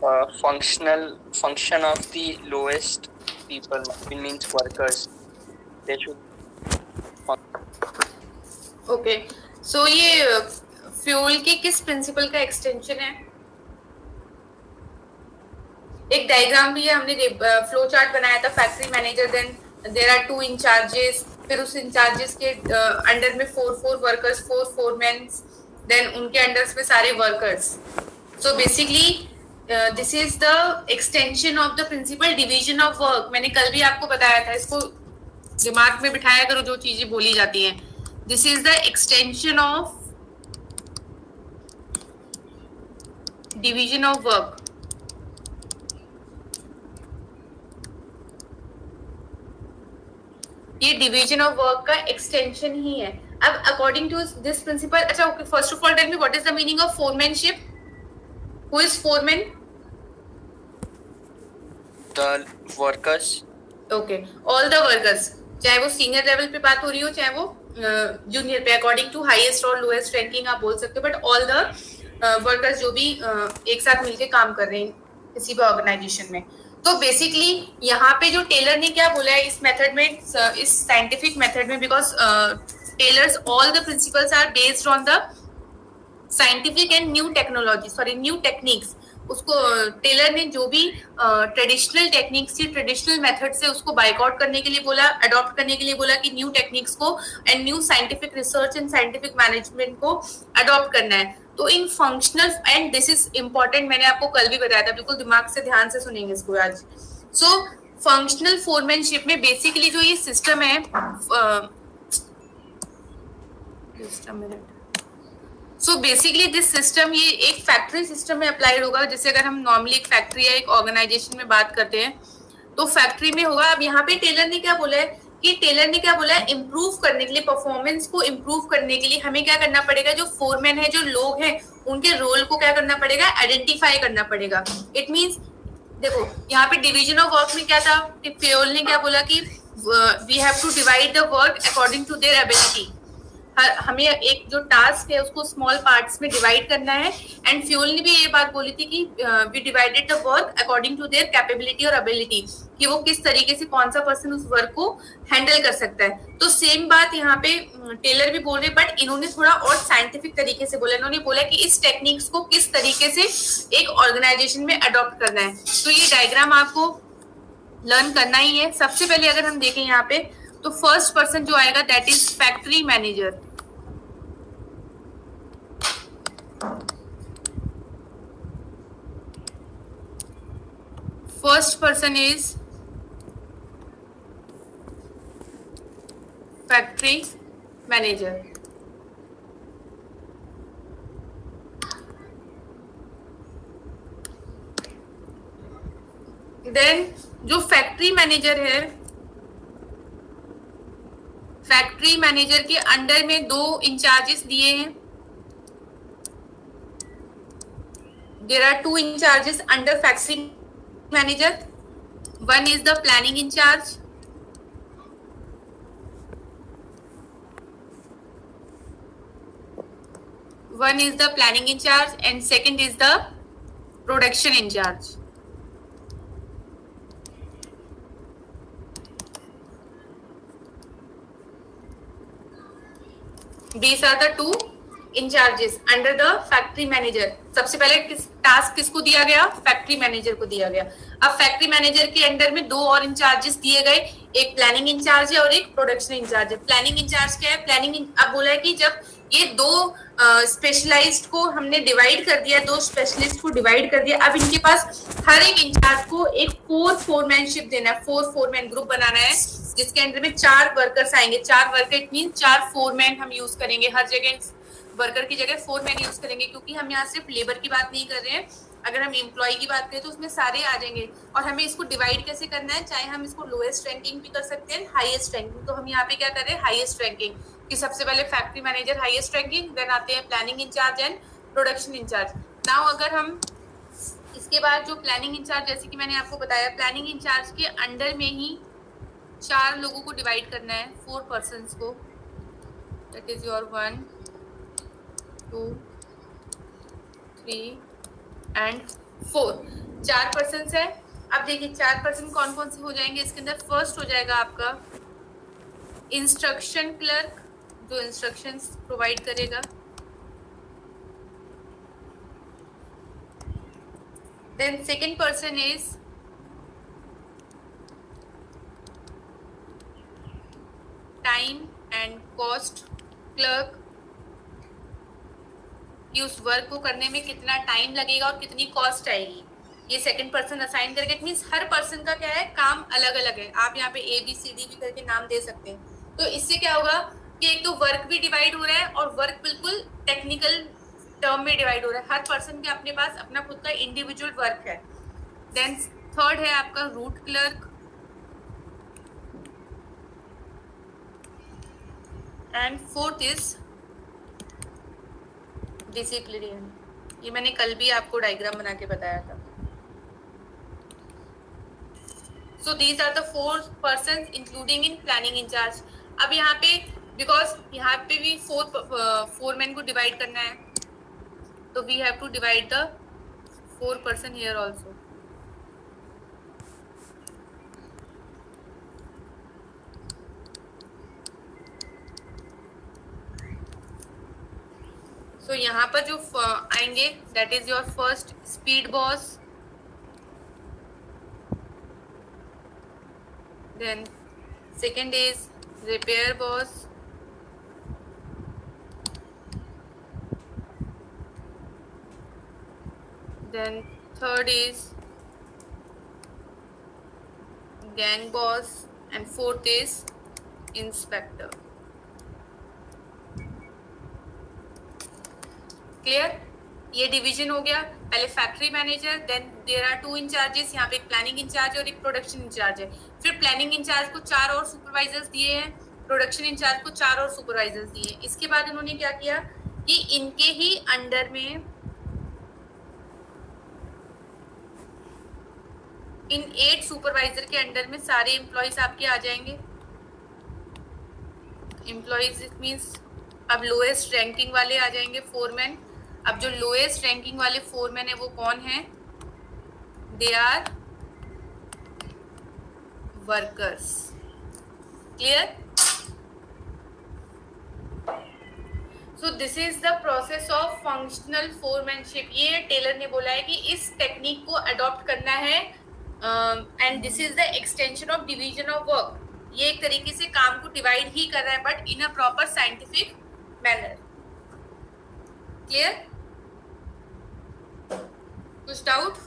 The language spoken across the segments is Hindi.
function of the lowest people, it means workers, they should. Okay, so ये फ्यूल के किस प्रिंसिपल का एक्सटेंशन है? एक डायग्राम भी है, हमने फ्लो चार्ट बनाया था, factory manager, then there are 2 incharges, फिर उस इंचार्जेस के अंडर में 4 वर्कर्स, 4 फोरमैन, देन उनके अंडर में सारे workers. So basically this is the extension of the principle division of work. मैंने कल भी आपको बताया था, इसको दिमाग में बिठाया करो जो चीजें बोली जाती हैं. This is the extension of division of work. ये डिवीजन ऑफ वर्क का एक्सटेंशन ही है. अब अकॉर्डिंग टू दिस प्रिंसिपल, अच्छा okay, first of all tell me what is the meaning of foremanship? Who is foreman? The workers. Okay, all the workers, चाहे वो सीनियर लेवल पे बात हो रही हो, चाहे वो जूनियर पे, अकॉर्डिंग टू हाईएस्ट और लोएस्ट रैंकिंग आप बोल सकते हो, बट ऑल द वर्कर्स जो भी एक साथ मिलके काम कर रहे हैं किसी भी ऑर्गेनाइजेशन में. तो बेसिकली यहाँ पे जो टेलर ने क्या बोला है इस मेथड में, इस साइंटिफिक मेथड में, because Taylor's all the principles are based on the scientific and new technology, sorry new techniques. उसको टेलर ने जो भी ट्रेडिशनल टेक्निक्स थी, ट्रेडिशनल मेथड से उसको बाइकआउट करने के लिए बोला, अडॉप्ट करने के लिए बोला कि न्यू टेक्निक्स को and new scientific research and scientific management को अडॉप्ट करना है. तो इन functional, and this is important, मैंने आपको कल भी बताया था, बिल्कुल दिमाग से ध्यान से सुनेंगे इसको आज. सो फंक्शनल फोरमैनशिप में बेसिकली जो ये सिस्टम है, सो बेसिकली दिस सिस्टम, ये एक फैक्ट्री सिस्टम में अप्लाइड होगा. जैसे अगर हम नॉर्मली एक फैक्ट्री या एक ऑर्गेनाइजेशन में बात करते हैं तो फैक्ट्री में होगा. अब यहाँ पे टेलर ने क्या बोला है कि इम्प्रूव करने के लिए, परफॉर्मेंस को इम्प्रूव करने के लिए हमें क्या करना पड़ेगा, जो फोरमैन है, जो लोग हैं, उनके रोल को क्या करना पड़ेगा, आइडेंटिफाई करना पड़ेगा. इट मींस देखो यहाँ पे डिवीजन ऑफ वर्क में क्या था, फ्यूल ने क्या बोला कि we have to divide the work according to their ability. हमें एक जो टास्क है उसको स्मॉल पार्ट्स में डिवाइड करना है. एंड फ्यूल ने भी ये बात बोली थी कि we divided the work according to their capability और एबिलिटी, कि वो किस तरीके से, कौन सा पर्सन उस वर्क को हैंडल कर सकता है. तो सेम बात यहाँ पे टेलर भी बोल रहे, बट इन्होंने थोड़ा और साइंटिफिक तरीके से बोला. इन्होंने बोला कि इस टेक्निक्स को किस तरीके से एक ऑर्गेनाइजेशन में अडॉप्ट करना है. तो ये डायग्राम आपको लर्न करना ही है. सबसे पहले अगर हम देखें यहाँ पे, तो फर्स्ट पर्सन जो आएगा that is factory manager. First person is factory manager. Then जो फैक्ट्री मैनेजर है, फैक्ट्री मैनेजर के अंडर में 2 इंचार्जेस दिए हैं. There are 2 incharges under factory manager. One is the planning in charge. One is the planning in charge and second is the production in charge. These are the 2 incharges under the factory manager. सबसे पहले टास्क किसको दिया गया, फैक्ट्री मैनेजर को दिया गया. अब फैक्ट्री मैनेजर के अंडर में 2 और इंचार्जेस दिए गए, एक प्लानिंग इंचार्ज है और एक प्रोडक्शन इंचार्ज है. प्लानिंग इंचार्ज क्या है, प्लानिंग अब बोला है कि जब ये 2 स्पेशलाइज्ड को हमने डिवाइड कर दिया, 2 स्पेशलिस्ट को डिवाइड कर दिया, अब इनके पास हर एक इंचार्ज को एक 4 फोरमैनशिप देना है, 4 फोरमैन ग्रुप बनाना है, जिसके अंदर में 4 वर्कर्स आएंगे. 4 वर्कर इट मीन 4 फोरमैन हम यूज करेंगे. हर जगह वर्कर की जगह फोरमैन यूज करेंगे, क्योंकि हम यहाँ सिर्फ लेबर की बात नहीं कर रहे हैं. अगर हम एम्प्लॉय की बात करें तो उसमें सारे आ जाएंगे. और हमें इसको डिवाइड कैसे करना है, चाहे हम इसको लोएस्ट रैंकिंग भी कर सकते हैं, हाईएस्ट रैंकिंग. तो हम यहाँ पे क्या कर रहे हैं, हाईएस्ट रैंकिंग, कि सबसे पहले factory manager highest ranking, then आते हैं planning incharge and production incharge. Now अगर हम इसके बाद जो प्लानिंग इंचार्ज, जैसे कि मैंने आपको बताया, प्लानिंग इंचार्ज के अंडर में ही 4 लोगों को डिवाइड करना है, 4 पर्सन्स को. That is your 1 2 3 and 4. 4 person है। अब देखिए 4 पर्सन कौन कौन से हो जाएंगे इसके अंदर। फर्स्ट हो जाएगा आपका इंस्ट्रक्शन क्लर्क, जो इंस्ट्रक्शंस प्रोवाइड करेगा। Then second person is time and cost clerk, कि उस वर्क को करने में कितना टाइम लगेगा और कितनी कॉस्ट आएगी, ये सेकंड पर्सन असाइन करके। इट मींस हर पर्सन का क्या है, काम अलग अलग है। आप यहाँ पे ABCD भी करके नाम दे सकते हैं। तो इससे क्या होगा कि एक तो वर्क भी डिवाइड हो रहा है और वर्क बिल्कुल टेक्निकल टर्म में डिवाइड हो रहा है। हर पर्सन के अपने पास अपना खुद का इंडिविजुअल वर्क है। देन थर्ड है आपका route clerk, and fourth is disciplinarian. ये मैंने कल भी आपको डायग्राम बना के बताया था। So these are the 4 person including in planning incharge. अब यहाँ पे बिकॉज यहाँ पे भी 4 मैन को डिवाइड करना है, तो we have to divide the 4 person here also. So यहाँ पर जो आएंगे that is your first speed boss, then second is repair boss, then third is gang boss and fourth is inspector. Clear? ये डिवीजन हो गया। पहले factory manager, then there are 2 incharges, यहाँ पे एक प्लानिंग इंचार्ज और एक प्रोडक्शन इंचार्ज है। फिर प्लानिंग इंचार्ज को 4 और सुपरवाइजर्स दिए हैं, प्रोडक्शन इंचार्ज को 4 और सुपरवाइजर्स दिए हैं। इसके बाद इन्होंने क्या किया कि इनके ही अंडर में इन 8 सुपरवाइजर के अंडर में सारे एम्प्लॉयज आपके आ जाएंगे। एम्प्लॉयज इट मींस अब लोएस्ट रैंकिंग वाले आ जाएंगे, 4 मैन। अब जो लोएस्ट रैंकिंग वाले 4 मैन है वो कौन है? They are workers. Clear? So this is the process of functional foremanship. ये टेलर ने बोला है कि इस टेक्निक को अडॉप्ट करना है, and this is the extension of division of work. ये एक तरीके से काम को डिवाइड ही कर रहा है but in a proper scientific manner. Clear? कुछ डाउट?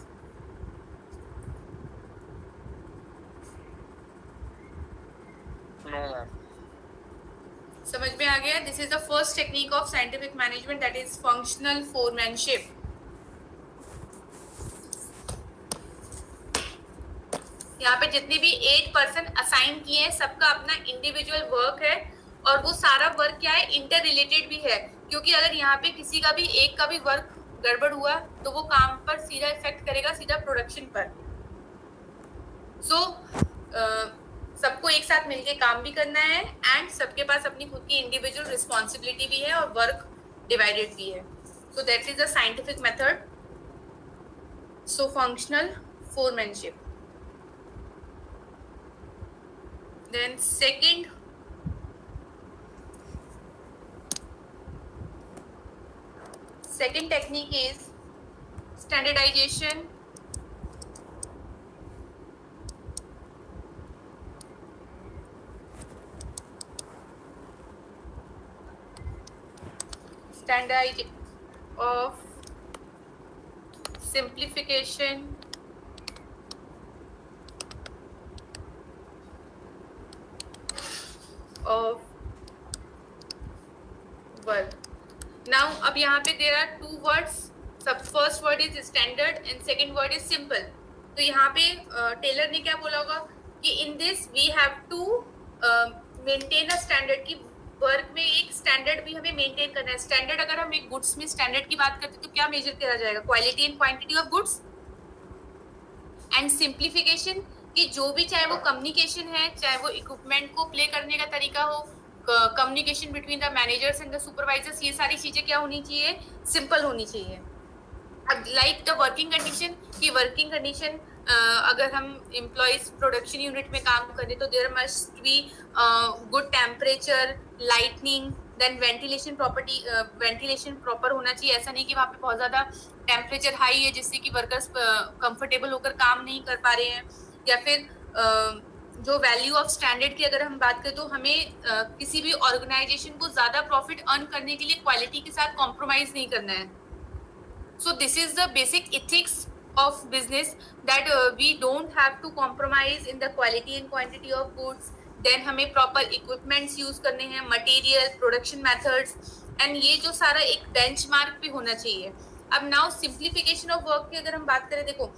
No ma'am. समझ में आ गया? This is the first technique of scientific management, that is functional foremanship. यहाँ पे जितने भी 8 पर्सन असाइन किए हैं सबका अपना इंडिविजुअल वर्क है और वो सारा वर्क क्या है, इंटर रिलेटेड भी है। क्योंकि अगर यहाँ पे किसी का भी एक का भी वर्क गड़बड़ हुआ तो वो काम पर सीधा इफेक्ट करेगा, सीधा प्रोडक्शन पर। सो सबको एक साथ मिलके काम भी करना है एंड सबके पास अपनी खुद की इंडिविजुअल रिस्पॉन्सिबिलिटी भी है और वर्क डिवाइडेड भी है। So that is the scientific method. So functional foremanship. Then second technique is standardization, of simplification of work. Now अब यहाँ पे there are 2 words. सब first word is standard and second word is simple. तो यहाँ पे टेलर ने क्या बोला होगा कि in this we have to maintain a standard, की वर्क में एक स्टैंडर्ड भी हमें मेंटेन करना है। स्टैंडर्ड अगर हम एक गुड्स में स्टैंडर्ड की बात करते हैं तो क्या मेजर करा जाएगा? Quality and quantity of goods. And simplification, कि जो भी चाहे वो कम्युनिकेशन है, चाहे वो इक्विपमेंट को प्ले करने का तरीका हो, communication between the managers and the supervisors, ये सारी चीजें क्या होनी चाहिए? सिंपल होनी चाहिए। अब लाइक द वर्किंग कंडीशन, की वर्किंग कंडीशन अगर हम एम्प्लॉइज प्रोडक्शन यूनिट में काम करें तो there must be good temperature, lightning, then ventilation property, ventilation proper होना चाहिए। ऐसा नहीं कि वहाँ पे बहुत ज्यादा टेम्परेचर हाई है जिससे कि वर्कर्स कंफर्टेबल होकर काम नहीं कर पा रहे हैं, या फिर जो वैल्यू ऑफ स्टैंडर्ड की अगर हम बात करें तो हमें किसी भी ऑर्गेनाइजेशन को ज्यादा प्रॉफिट अर्न करने के लिए क्वालिटी के साथ कॉम्प्रोमाइज नहीं करना है। So this is the basic ethics of business, that we don't have to compromise in the quality and quantity of goods. Then हमें proper equipments use करने हैं, material, production methods, and ये जो सारा एक benchmark पे होना चाहिए। अब now simplification of work की अगर हम बात करें, देखो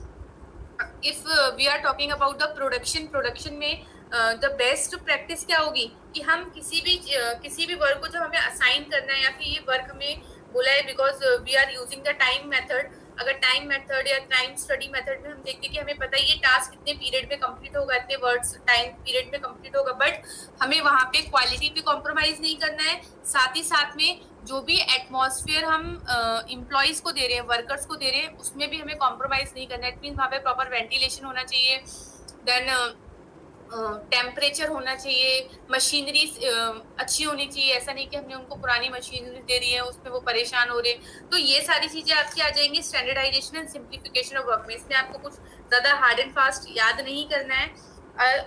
if we are talking about the production में the best practice क्या होगी कि हम किसी भी वर्क को जब हमें assign करना है या फिर ये वर्क हमें बोला है, because we are using the time method. अगर टाइम मेथड या टाइम स्टडी मेथड में हम देखते हैं कि हमें पता है ये टास्क इतने पीरियड में कंप्लीट होगा, इतने वर्ड्स टाइम पीरियड में कंप्लीट होगा, बट हमें वहाँ पे क्वालिटी पे कॉम्प्रोमाइज नहीं करना है। साथ ही साथ में जो भी एटमॉस्फेयर हम एम्प्लॉइज को दे रहे हैं, वर्कर्स को दे रहे हैं, उसमें भी हमें कॉम्प्रोमाइज नहीं करना है। इट मीन्स वहाँ पे प्रॉपर वेंटिलेशन होना चाहिए, देन टेम्परेचर होना चाहिए, मशीनरी अच्छी होनी चाहिए। ऐसा नहीं कि हमने उनको पुरानी मशीनरी दे दी है, उसमें वो परेशान हो रहे हैं। तो ये सारी चीजें आपकी आ जाएंगी standardization and simplification of work में। इसमें आपको कुछ ज्यादा हार्ड एंड फास्ट याद नहीं करना है।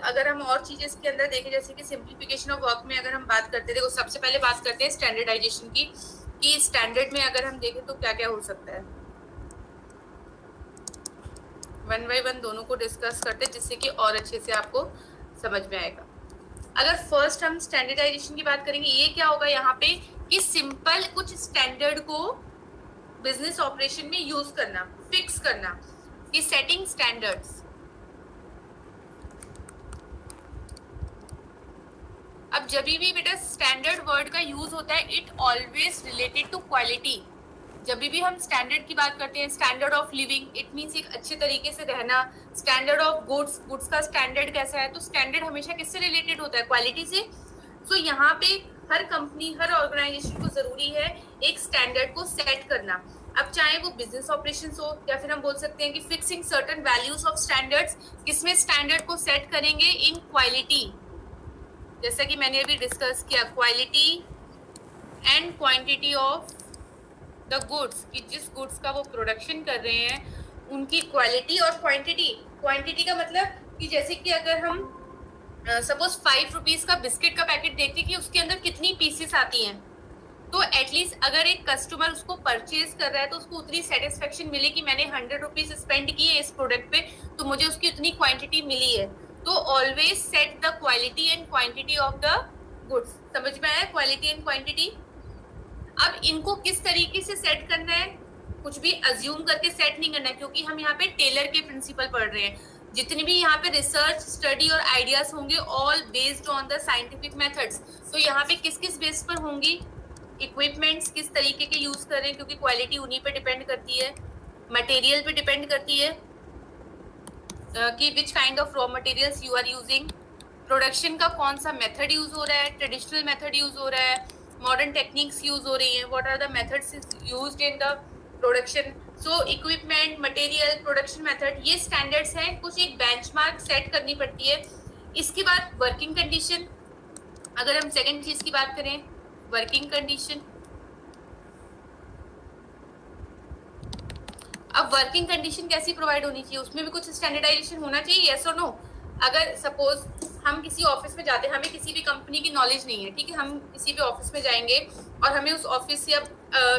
अगर हम और चीजें इसके अंदर देखें, जैसे कि सिंप्लीफिकेशन ऑफ वर्क में अगर हम बात करते हैं, सबसे पहले बात करते हैं स्टैंडर्डाइजेशन की, कि स्टैंडर्ड में अगर हम देखें तो क्या क्या हो सकता है। वन बाय वन दोनों को डिस्कस करते हैं जिससे कि और अच्छे से आपको समझ में आएगा। अगर फर्स्ट हम स्टैंडर्डाइजेशन की बात करेंगे, ये क्या होगा यहाँ पे कि सिंपल कुछ स्टैंडर्ड को बिजनेस ऑपरेशन में यूज करना, फिक्स करना, कि सेटिंग स्टैंडर्ड्स। अब जब भी बेटा स्टैंडर्ड वर्ड का यूज होता है, it always related to quality. जब भी हम स्टैंडर्ड की बात करते हैं, standard of living, it means एक अच्छे तरीके से रहना। स्टैंडर्ड ऑफ गुड्स, गुड्स का स्टैंडर्ड कैसा है, तो स्टैंडर्ड हमेशा किससे रिलेटेड होता है, क्वालिटी से। सो यहाँ पे हर कंपनी, हर ऑर्गेनाइजेशन को जरूरी है एक स्टैंडर्ड को सेट करना। अब चाहे वो बिजनेस ऑपरेशंस हो, या फिर हम बोल सकते हैं कि fixing certain values of standards, किसमें स्टैंडर्ड को सेट करेंगे, इन क्वालिटी। जैसा कि मैंने अभी डिस्कस किया, quality and quantity of the goods, कि जिस गुड्स का वो प्रोडक्शन कर रहे हैं उनकी क्वालिटी और क्वांटिटी। क्वांटिटी का मतलब कि जैसे कि अगर हम सपोज 5 रुपीज का बिस्किट का पैकेट देखते हैं कि उसके अंदर कितनी पीसेस आती हैं, तो एटलीस्ट अगर एक कस्टमर उसको परचेज कर रहा है तो उसको उतनी सेटिस्फेक्शन मिले कि मैंने 100 रुपीज स्पेंड किए इस प्रोडक्ट पे, तो मुझे उसकी उतनी क्वांटिटी मिली है। तो always set the quality and quantity of the goods. समझ में आया, क्वालिटी एंड क्वांटिटी। अब इनको किस तरीके से सेट करना है, कुछ भी अज्यूम करके सेट नहीं करना है, क्योंकि हम यहाँ पे टेलर के प्रिंसिपल पढ़ रहे हैं। जितनी भी यहाँ पे रिसर्च, स्टडी और आइडियाज होंगे, all based on the scientific methods. तो यहाँ पे किस किस बेस पर होंगी, इक्विपमेंट्स किस तरीके के यूज कर रहे हैं, क्योंकि क्वालिटी उन्हीं पे डिपेंड करती है। मटेरियल पे डिपेंड करती है कि which kind of raw materials you are using. Production का कौन सा मेथड यूज हो रहा है, ट्रेडिशनल मेथड यूज हो रहा है, मॉडर्न टेक्निक्स यूज हो रही हैं, what are the methods used in the production. So equipment, material, production method, ये स्टैंडर्ड्स हैं। कुछ एक बेंचमार्क सेट करनी पड़ती है। इसके बाद वर्किंग कंडीशन, अगर हम सेकंड चीज की बात करें, वर्किंग कंडीशन। अब वर्किंग कंडीशन कैसी प्रोवाइड होनी चाहिए, उसमें भी कुछ स्टैंडर्डाइजेशन होना चाहिए, यस और नो। अगर सपोज हम किसी ऑफिस में जाते हैं, हमें किसी भी कंपनी की नॉलेज नहीं है, ठीक है, हम किसी भी ऑफिस में जाएंगे और हमें उस ऑफिस से, अब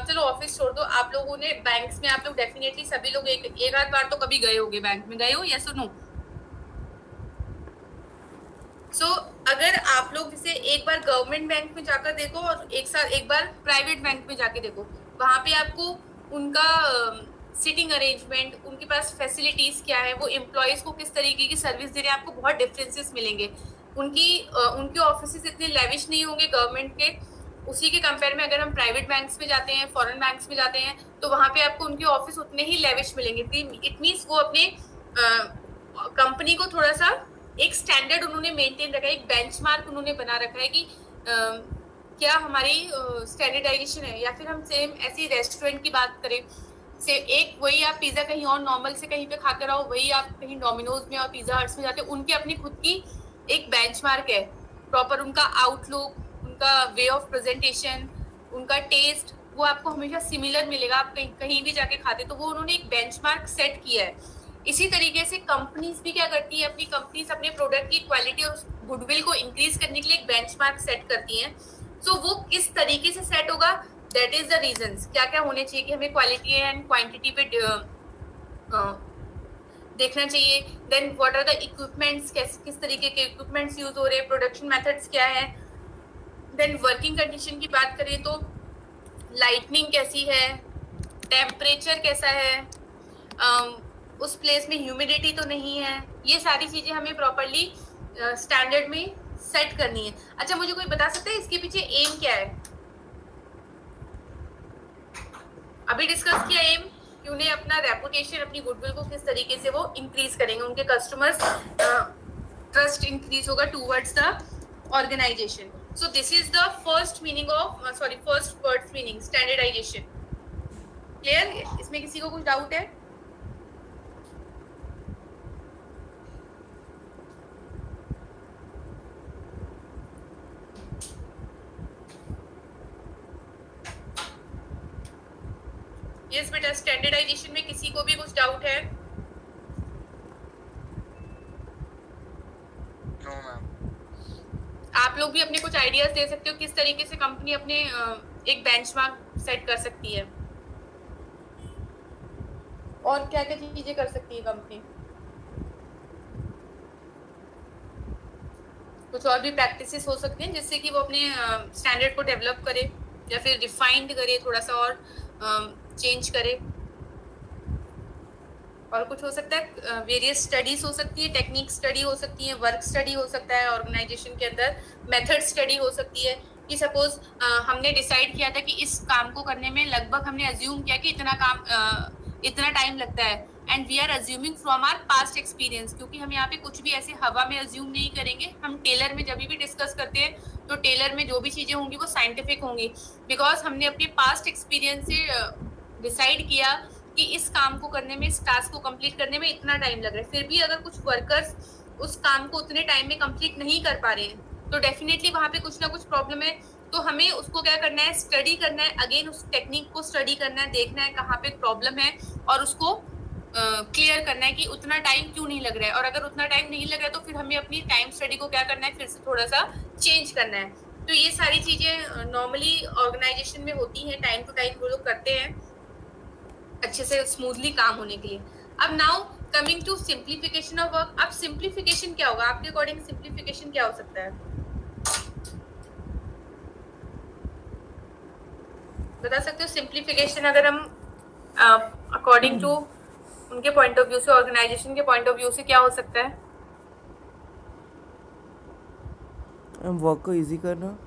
चलो ऑफिस छोड़ दो, आप लोगों ने बैंक्स में, आप लोग डेफिनेटली सभी लोग एक आध बार तो कभी गए होंगे बैंक में, गए हो, यस और नो। सो अगर आप लोग जैसे एक बार गवर्नमेंट बैंक में जाकर देखो और एक बार प्राइवेट बैंक में जाके देखो, वहां पे आपको उनका सिटिंग अरेंजमेंट, उनके पास फैसिलिटीज क्या है, वो एम्प्लॉयज को किस तरीके की सर्विस दे रहे हैं, आपको बहुत डिफरेंसेस मिलेंगे। उनके ऑफिसेस इतने लेविश नहीं होंगे गवर्नमेंट के, उसी के कंपेयर में अगर हम प्राइवेट बैंक्स में जाते हैं, फॉरेन बैंक्स में जाते हैं, तो वहां पे आपको उनके ऑफिस उतने ही लेविश मिलेंगे। इट मीन्स वो अपने कंपनी को थोड़ा सा एक स्टैंडर्ड उन्होंने मेंटेन रखा है, एक बेंचमार्क उन्होंने बना रखा है कि क्या हमारी स्टैंडर्डाइजेशन है। या फिर हम सेम ऐसी रेस्टोरेंट की बात करें, से एक वही आप पिज्जा कहीं और नॉर्मल से कहीं पे खा कर आओ, वही आप कहीं डोमिनोज में और पिज्जा हट्स में जाते हो, उनके अपनी खुद की एक बेंचमार्क है, प्रॉपर उनका आउटलुक, उनका वे ऑफ प्रेजेंटेशन, उनका टेस्ट, वो आपको हमेशा सिमिलर मिलेगा। आप कहीं कहीं भी जाके खाते तो वो उन्होंने एक बेंचमार्क सेट किया है। इसी तरीके से कंपनीज भी क्या करती है, अपनी कंपनीज अपने प्रोडक्ट की क्वालिटी और गुडविल को इंक्रीज करने के लिए एक बेंचमार्क सेट करती हैं। सो वो किस तरीके से सेट होगा, दैट इज द रीजंस, क्या क्या होने चाहिए कि हमें क्वालिटी एंड क्वांटिटी पे देखना चाहिए। Then what are the equipments, किस तरीके के इक्विपमेंट्स यूज हो रहे हैं, प्रोडक्शन मेथड्स क्या है। देन वर्किंग कंडीशन की बात करें तो लाइटनिंग कैसी है, टेम्परेचर कैसा है, उस प्लेस में ह्यूमिडिटी तो नहीं है, ये सारी चीजें हमें प्रॉपरली स्टैंडर्ड में सेट करनी है। अच्छा, मुझे कोई बता सकता है इसके पीछे एम क्या है? अभी डिस्कस किया एम कि उन्हें अपना रेपुटेशन, अपनी गुडविल को किस तरीके से वो इंक्रीज करेंगे, उनके कस्टमर्स ट्रस्ट इंक्रीज होगा towards the organization. So this is the first meaning of first words meaning standardization. Clear? इसमें किसी को कुछ डाउट है? यस बेटा, स्टैंडर्डाइजेशन में किसी को भी कुछ डाउट है? No ma'am. आप लोग भी अपने कुछ आइडियाज दे सकते हो किस तरीके से कंपनी अपने एक बेंचमार्क सेट कर सकती है, और क्या क्या चीजें कर सकती है कंपनी। कुछ और भी प्रैक्टिसेस हो सकते हैं जिससे कि वो अपने स्टैंडर्ड को डेवलप करे या फिर रिफाइंड करे, थोड़ा सा और चेंज करे। और कुछ हो सकता है, वेरियस स्टडीज हो सकती है, टेक्निक स्टडी हो सकती है, वर्क स्टडी हो सकता है, ऑर्गेनाइजेशन के अंदर मेथड स्टडी हो सकती है। कि सपोज हमने डिसाइड किया था कि इस काम को करने में लगभग हमने अज्यूम किया कि इतना टाइम लगता है, and we are assuming from our past experience, क्योंकि हम यहाँ पे कुछ भी ऐसे हवा में अज्यूम नहीं करेंगे। हम टेलर में जब भी डिस्कस करते हैं तो टेलर में जो भी चीजें होंगी वो साइंटिफिक होंगी, बिकॉज हमने अपने पास्ट एक्सपीरियंस से डिसाइड किया कि इस काम को करने में, इस टास्क को कंप्लीट करने में इतना टाइम लग रहा है। फिर भी अगर कुछ वर्कर्स उस काम को उतने टाइम में कंप्लीट नहीं कर पा रहे हैं तो डेफिनेटली वहां पे कुछ ना कुछ प्रॉब्लम है। तो हमें उसको क्या करना है, स्टडी करना है, अगेन उस टेक्निक को स्टडी करना है, देखना है कहाँ पे प्रॉब्लम है और उसको क्लियर करना है कि उतना टाइम क्यों नहीं लग रहा है। और अगर उतना टाइम नहीं लग रहा है तो फिर हमें अपनी टाइम स्टडी को क्या करना है, फिर से थोड़ा सा चेंज करना है। तो ये सारी चीजें नॉर्मली ऑर्गेनाइजेशन में होती हैं, टाइम टू टाइम वो लोग करते हैं अच्छे से स्मूथली काम होने के लिए। अब now coming to simplification of work. अब सिंप्लीफिकेशन क्या होगा आपके अकॉर्डिंग? सिंप्लीफिकेशन क्या हो सकता है, बता सकते हो? सिंप्लीफिकेशन अगर हम अकॉर्डिंग टू उनके पॉइंट ऑफ व्यू से, ऑर्गेनाइजेशन के पॉइंट ऑफ व्यू से क्या हो सकता है? वर्क को इजी करना।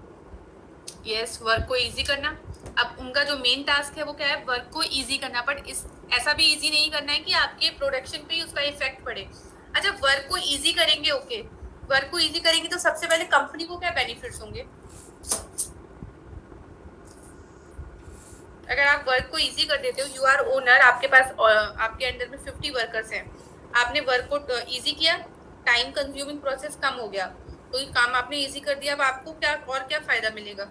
यस, वर्क को इजी करना। अब उनका जो मेन टास्क है वो क्या है, वर्क को इजी करना, बट ऐसा भी इजी नहीं करना है कि आपके प्रोडक्शन पे ही उसका इफेक्ट पड़े। अच्छा, वर्क को इजी करेंगे, ओके, वर्क को इजी करेंगे तो सबसे पहले कंपनी को क्या बेनिफिट्स होंगे? अगर आप वर्क को इजी कर देते हो, यू आर ओनर, आपके पास आपके अंडर में 50 वर्कर्स हैं, आपने वर्क को इजी किया, टाइम कंज्यूमिंग प्रोसेस कम हो गया, तो ये काम आपने इजी कर दिया। अब आपको क्या और क्या फायदा मिलेगा?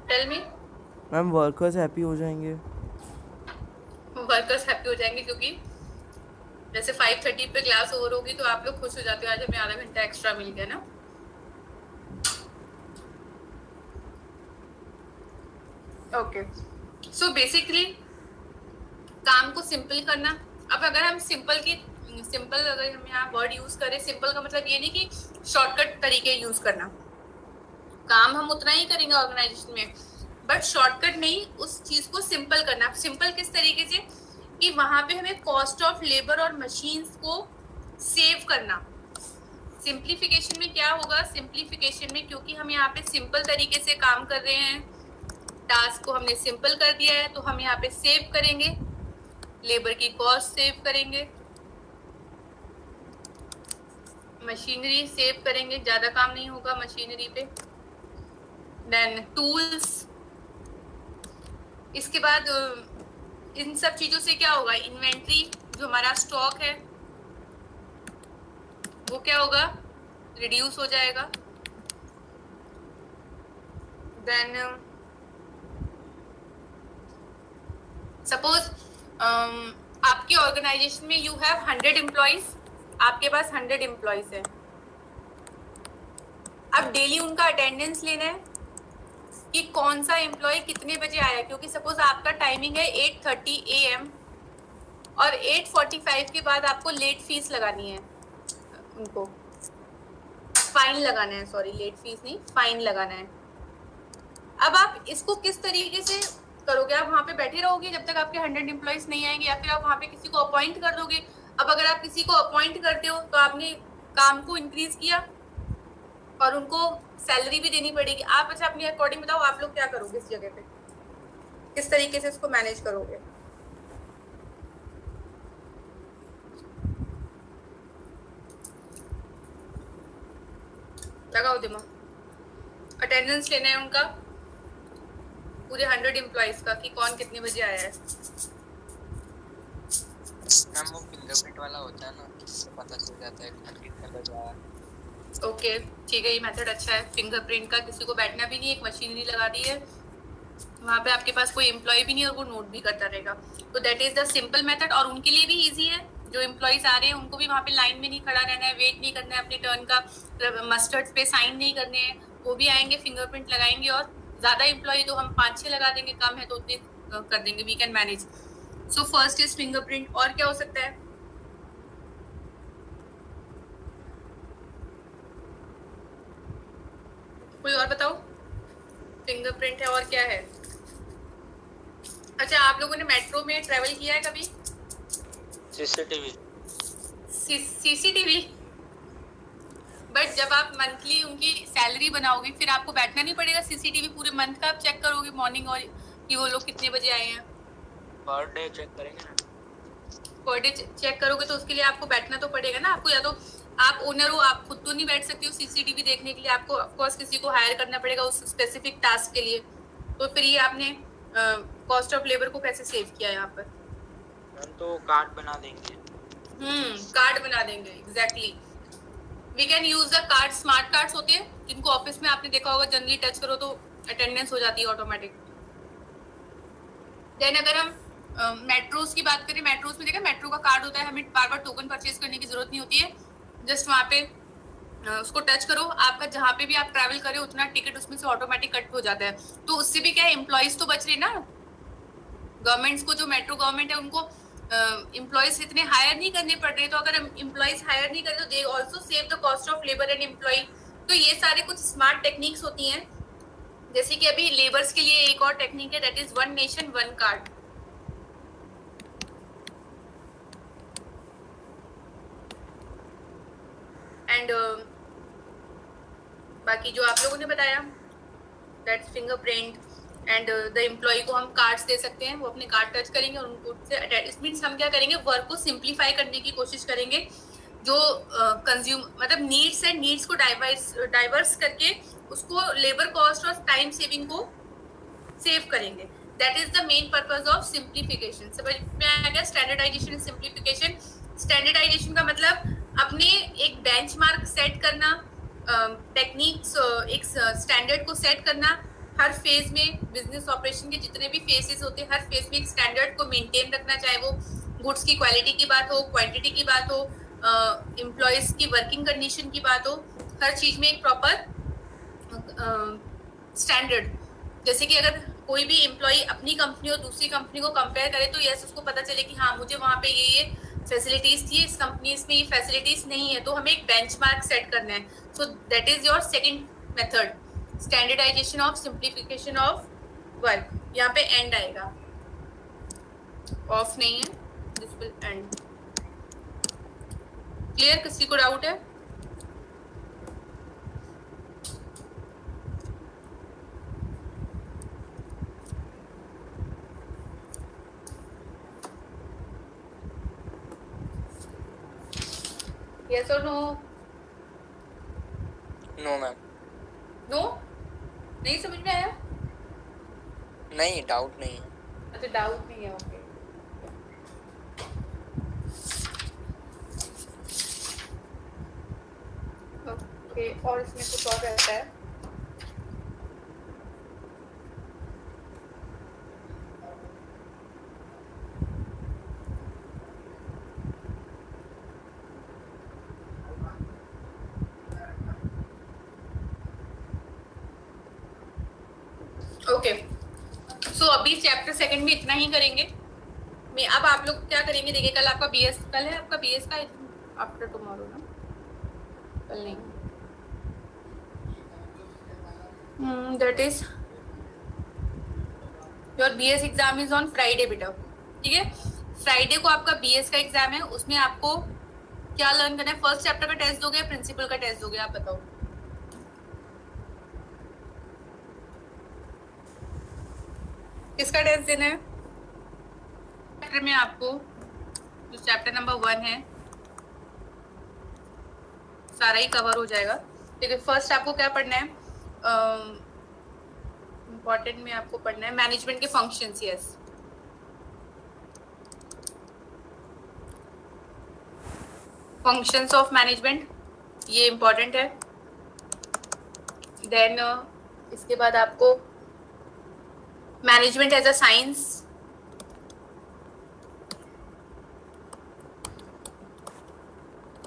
Tell me. Ma'am workers happy हो जाएंगे। वर्कर्स हैप्पी हो जाएंगे क्योंकि जैसे 5:30 पे क्लास ओवर होगी तो आप लोग खुश हो जाते हो, आज हमें आधा घंटा एक्स्ट्रा मिल गया ना। ओके, सो बेसिकली काम को सिंपल करना। अब अगर हम सिंपल अगर हम यहाँ वर्ड यूज करें, सिंपल का मतलब ये नहीं कि शॉर्टकट तरीके यूज करना, काम हम उतना ही करेंगे ऑर्गेनाइजेशन में, बट शॉर्टकट नहीं, उस चीज को सिंपल करना। सिंपल किस तरीके से कि वहां पे हमें कॉस्ट ऑफ लेबर और मशीन्स को सेव करना। सिंप्लीफिकेशन में क्या होगा, सिंप्लीफिकेशन में क्योंकि हम यहाँ पे सिंपल तरीके से काम कर रहे हैं, टास्क को हमने सिंपल कर दिया है, तो हम यहाँ पे सेव करेंगे, लेबर की कॉस्ट सेव करेंगे, मशीनरी सेव करेंगे, ज्यादा काम नहीं होगा मशीनरी पे। देन टूल्स, इसके बाद इन सब चीजों से क्या होगा, इन्वेंट्री जो हमारा स्टॉक है वो क्या होगा, रिड्यूस हो जाएगा। देन सपोज आपके ऑर्गेनाइजेशन में यू हैव 100 एम्प्लॉइज, आपके पास 100 एम्प्लॉइज है। अब डेली उनका अटेंडेंस लेना है कि कौन सा एम्प्लॉय कितने बजे आया, क्योंकि सपोज आपका टाइमिंग है 8:30 AM और 8:45 के बाद आपको लेट फीस लगानी है, उनको फाइन लगाना है, सॉरी लेट फीस नहीं, फाइन लगाना है। अब आप इसको किस तरीके से करोगे, आप वहां पे बैठे रहोगे जब तक आपके 100 एम्प्लॉइज नहीं आएंगे, या फिर आप वहां पे किसी को अपॉइंट कर दोगे। अब अगर आप किसी को अपॉइंट करते हो तो आपने काम को इंक्रीज किया और उनको सैलरी भी देनी पड़ेगी। आप अच्छा अपने अकॉर्डिंग बताओ, आप लोग क्या करोगे इस जगह पे, किस तरीके से इसको मैनेज करोगे? लगाओ दिमाग। अटेंडेंस लेना है उनका पूरे 100 एम्प्लॉइज का कि कौन कितने बजे आया है। मैम वो फिंगरप्रिंट वाला होता है ना, इससे पता चल जाता है कौन कितने बजे आया। ओके ठीक है, ये मेथड अच्छा है फिंगरप्रिंट का। किसी को बैठना भी नहीं, एक मशीनरी लगा दी है, वहाँ पे आपके पास कोई एम्प्लॉय भी नहीं और वो नोट भी करता रहेगा। तो that is the simple method, और उनके लिए भी इजी है। जो एम्प्लॉयज आ रहे हैं उनको भी वहाँ पे लाइन में नहीं खड़ा रहना है, वेट नहीं करना है अपनी टर्न का, मस्टर्ड पे साइन नहीं करने हैं। वो भी आएंगे, फिंगरप्रिंट लगाएंगे, और ज्यादा एम्प्लॉय तो हम 5-6 लगा देंगे, कम है तो उतने कर देंगे, we can manage. So first is fingerprint. और क्या हो सकता है? कोई और बताओ। फिंगरप्रिंट है, और क्या है? अच्छा, आप लोगों ने मेट्रो में ट्रेवल किया है कभी? सीसीटीवी। सीसीटीवी, बट जब आप मंथली उनकी सैलरी बनाओगे फिर आपको बैठना नहीं पड़ेगा सीसीटीवी पूरे मंथ का, आप चेक करोगे मॉर्निंग और कि वो लोग कितने बजे आए हैं। पर डे चेक करेंगे ना, पर डे चेक करोगे तो उसके लिए आपको बैठना तो पड़ेगा ना। आपको या तो आप ओनर हो, आप खुद तो नहीं बैठ सकते हो सीसीटीवी देखने के लिए, आपको ऑफकोर्स किसी को हायर करना पड़ेगा उस स्पेसिफिक टास्क के लिए। तो फिर ये आपने कॉस्ट ऑफ लेबर को कैसे सेव किया यहाँ पर? हम तो कार्ड बना देंगे। कार्ड बना देंगे, exactly. We can use the card, smart cards होते हैं जिनको ऑफिस में आपने देखा होगा, जनरली टच करो तो अटेंडेंस हो जाती है ऑटोमेटिक। देन अगर हम मेट्रोस की बात करें, मेट्रोस में देखा मेट्रो का कार्ड होता है, हमें बार बार टोकन परचेज करने की जरूरत नहीं होती है, जस्ट वहाँ पे उसको टच करो, आपका जहाँ पे भी आप ट्रैवल करें उतना टिकट उसमें से ऑटोमेटिक कट हो जाता है। तो उससे भी क्या है, एम्प्लॉयज तो बच रहे ना। गवर्नमेंट्स को, जो मेट्रो गवर्नमेंट है उनको एम्प्लॉयज इतने हायर नहीं करने पड़ रहे, तो अगर हम एम्प्लॉयज हायर नहीं करें तो they also save the cost of labour and employ. तो ये सारे कुछ स्मार्ट टेक्निक्स होती हैं। जैसे कि अभी लेबर्स के लिए एक और टेक्निक है, that is 1 nation 1 card. And बाकी जो आप लोगों ने बताया, that's fingerprint, and the employ को हम कार्ड्स दे सकते हैं, वो अपने कार्ड टच करेंगे और उनको से इट मीन्स हम क्या करेंगे, वर्क को सिंप्लीफाई करने की कोशिश करेंगे। जो कंज्यूम मतलब नीड्स है, नीड्स को डाइवर्स करके उसको लेबर कॉस्ट और टाइम सेविंग को सेव करेंगे। That is the main purpose of simplification. समझ में आ गया? Standardisation and simplification. स्टैंडर्डाइजेशन का मतलब अपने एक बेंचमार्क सेट करना, टेक्निक्स, एक स्टैंडर्ड को सेट करना। हर फेज में बिजनेस ऑपरेशन के जितने भी फेजेस होते हैं, हर फेज में एक स्टैंडर्ड को मेंटेन रखना, चाहे वो गुड्स की क्वालिटी की बात हो, क्वांटिटी की बात हो, एम्प्लॉयज की वर्किंग कंडीशन की बात हो, हर चीज में एक प्रॉपर स्टैंडर्ड। जैसे कि अगर कोई भी एम्प्लॉय अपनी कंपनी और दूसरी कंपनी को कंपेयर करे तो यस उसको पता चले कि हाँ मुझे वहाँ पे ये फैसिलिटीज थी, इस कंपनी में ये फैसिलिटीज नहीं है, तो हमें एक बेंचमार्क सेट करना है। So that is your second method, standardization of simplification of work. यहाँ पे एंड आएगा, ऑफ नहीं है, दिस विल एंड। क्लियर? किसी को डाउट है? Yes or no? No ma'am, no, नहीं समझ में आया? नहीं डाउट नहीं है। अच्छा डाउट नहीं है, ओके। ओके, और इसमें कुछ और रहता है? ओके, सो अभी चैप्टर सेकंड में इतना ही करेंगे। मैं अब आप लोग क्या करेंगे, देखिए कल आपका बीएस, कल है आपका बीएस का आफ्टर टुमारो ना, कल नहीं, that is your BS exam is on Friday बेटा, ठीक है। फ्राइडे को आपका बीएस का एग्जाम है, उसमें आपको क्या लर्न करना है? फर्स्ट चैप्टर का टेस्ट दोगे, प्रिंसिपल का टेस्ट दोगे, आप बताओ। किसका टेस्ट देना है? चैप्टर में आपको जो चैप्टर नंबर 1 है सारा ही कवर हो जाएगा। देखिए फर्स्ट आपको क्या पढ़ना है, इम्पोर्टेंट में आपको पढ़ना है मैनेजमेंट के functions. Yes, functions of management, ये इम्पोर्टेंट है। देन इसके बाद आपको management as a science,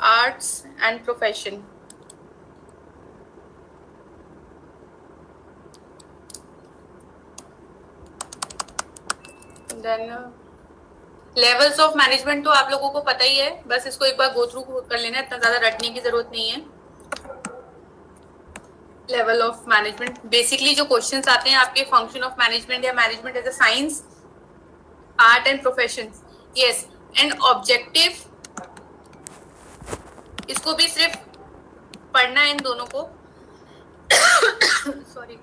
arts and profession, then levels of management तो आप लोगों को पता ही है, बस इसको एक बार गो थ्रू कर लेना है, इतना ज्यादा रटने की जरूरत नहीं है। लेवल ऑफ मैनेजमेंट, बेसिकली जो क्वेश्चंस आते हैं आपके फंक्शन ऑफ मैनेजमेंट या management as a science, art and profession. Yes, and objective, इसको भी सिर्फ पढ़ना है इन दोनों को। Sorry,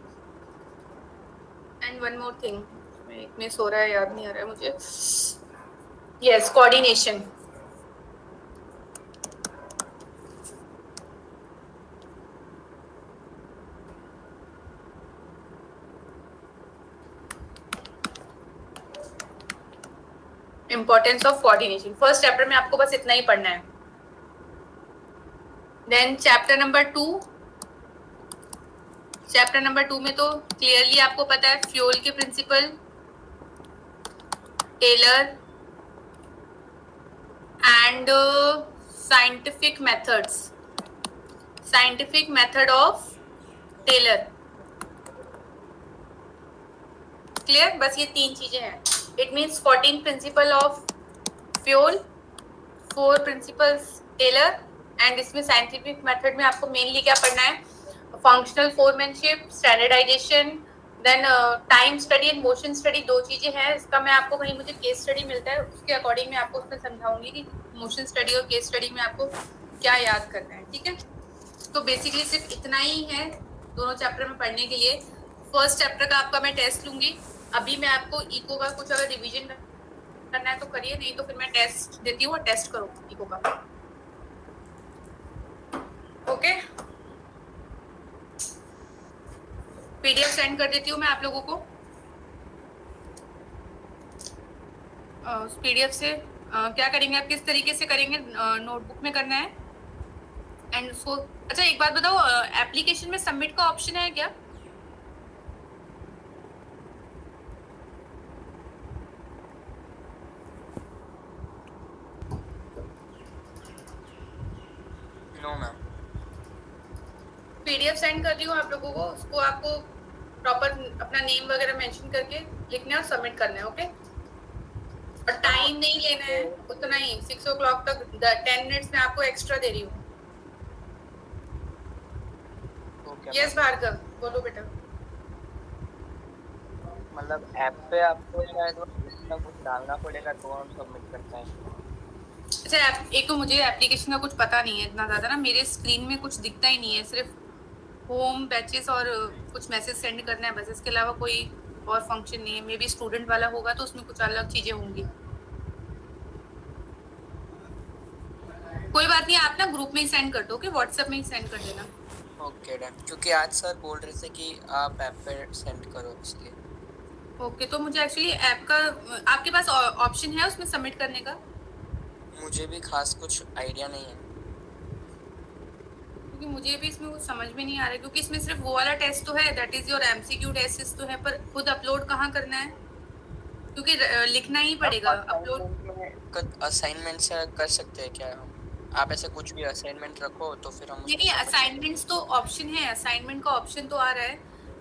and one more thing, एक में सो रहा है, याद नहीं आ रहा है मुझे। Yes, coordination. Importance of coordination, first chapter में आपको बस इतना ही पढ़ना है। Then chapter number 2, chapter number 2 में तो क्लियरली आपको पता है फ्यूल के principle, Taylor and scientific methods, scientific method of Taylor. Clear, बस ये 3 चीजें हैं। It means 14 principle of Fayol, 4 principles Taylor, and इसमें साइंटिफिक मेथड में आपको मेनली क्या पढ़ना है? Functional foremanship, standardisation, then time study and motion study, 2 चीजें हैं। इसका मैं आपको कहीं मुझे केस स्टडी मिलता है, उसके अकॉर्डिंग मैं आपको उसमें समझाऊंगी कि मोशन स्टडी और केस स्टडी में आपको क्या याद करना है, ठीक है। तो बेसिकली सिर्फ इतना ही है दोनों चैप्टर में पढ़ने के लिए। फर्स्ट चैप्टर का आपका मैं टेस्ट लूंगी। अभी मैं आपको इको का कुछ अगर रिवीजन करना है तो करिए, नहीं तो फिर मैं टेस्ट देती हूँ और टेस्ट करो इको का। ओके, पीडीएफ सेंड कर देती हूँ मैं आप लोगों को। उस पीडीएफ से क्या करेंगे आप, किस तरीके से करेंगे, नोटबुक में करना है एंड उसको। अच्छा एक बात बताओ, एप्लीकेशन में सबमिट का ऑप्शन है क्या? No ma'am. पीडीएफ सेंड कर रही हूँ आप लोगों को, उसको आपको प्रॉपर अपना नेम वगैरह मेंशन करके लिखना है और सबमिट करना है। ओके, और टाइम नहीं लेना है उतना ही, 6 o'clock तक 10 मिनट्स में आपको एक्स्ट्रा दे रही हूँ। यस भार्गव, बोलो बेटा। मतलब ऐप पे आपको शायद वो कुछ डालना पड़ेगा तो हम सबमिट करते हैं। अच्छा, एक तो मुझे एप्लीकेशन का कुछ पता नहीं है इतना ज़्यादा ना, मेरे स्क्रीन में कुछ दिखता ही नहीं है, सिर्फ होम बैचेस और कुछ मैसेज सेंड करना है बस, इसके अलावा कोई और फंक्शन नहीं है। मे बी स्टूडेंट वाला होगा तो उसमें कुछ अलग चीज़ें होंगी। कोई बात नहीं, आप ना ग्रुप में ही सेंड कर दो, ओके, व्हाट्सएप में ही सेंड कर देना। ओके डन, क्योंकि आज सर बोल रहे थे कि आप ऐप पे सेंड करो इसलिए। ओके, तो मुझे एक्चुअली ऐप का आपके पास ऑप्शन है उसमें सबमिट करने का? मुझे भी खास कुछ आइडिया नहीं है। क्योंकि मुझे भी इसमें कुछ समझ में नहीं आ रहा है, क्योंकि इसमें सिर्फ वो वाला टेस्ट तो है, that is your MCQ test तो है, पर खुद अपलोड कहाँ करना है? क्योंकि लिखना ही पड़ेगा अपलोड। असाइनमेंट से कर सकते हैं क्या हम? आप ऐसे कुछ भी असाइनमेंट रखो तो फिर हम उसमें नहीं, submit असाइनमेंट्स तो ऑप्शन है, असाइनमेंट का ऑप्शन तो आ रहा है,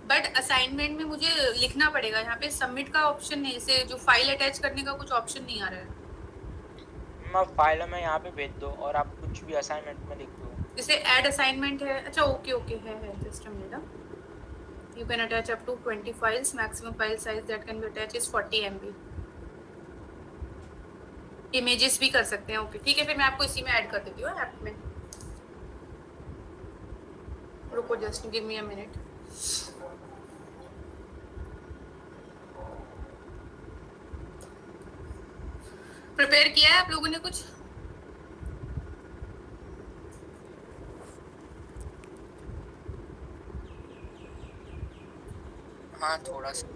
बट असाइनमेंट में मुझे लिखना पड़ेगा। यहाँ पे सबमिट का ऑप्शन नहीं, इसे जो फाइल अटैच करने का कुछ ऑप्शन नहीं आ रहा है। मैं फाइल में यहाँ पे भेज दो और आप कुछ भी असाइनमेंट में लिख दो। जैसे ऐड असाइनमेंट है, अच्छा ओके ओके है just a minute. You can attach up to 20 files, maximum file size that can be attach is 40 MB। Images भी कर सकते हैं, ओके ठीक है, फिर मैं आपको इसी में ऐड कर देती हूँ ऐप में। रुको, just give me a minute. Prepare किया है आप लोगों ने कुछ? हाँ थोड़ा सा।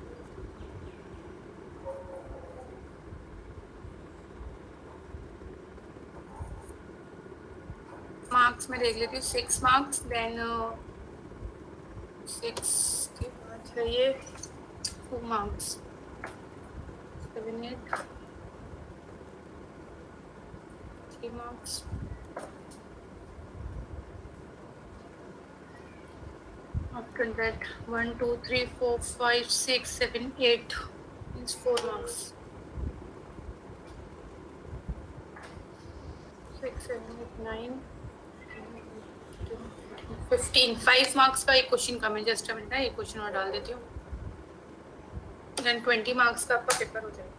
मार्क्स में देख लेती हूँ, 6 मार्क्स, देन 6 के बाद है ये 2 marks, 7 8 3 marks, after that 1 2 3 4 5 6 7 8 means 4 marks, 6 7 8 9 15 5 marks का एक क्वेश्चन कम है, जस्ट अ मिनट है, एक क्वेश्चन और डाल देती हूँ, देन 20 मार्क्स का आपका पेपर हो जाएगा।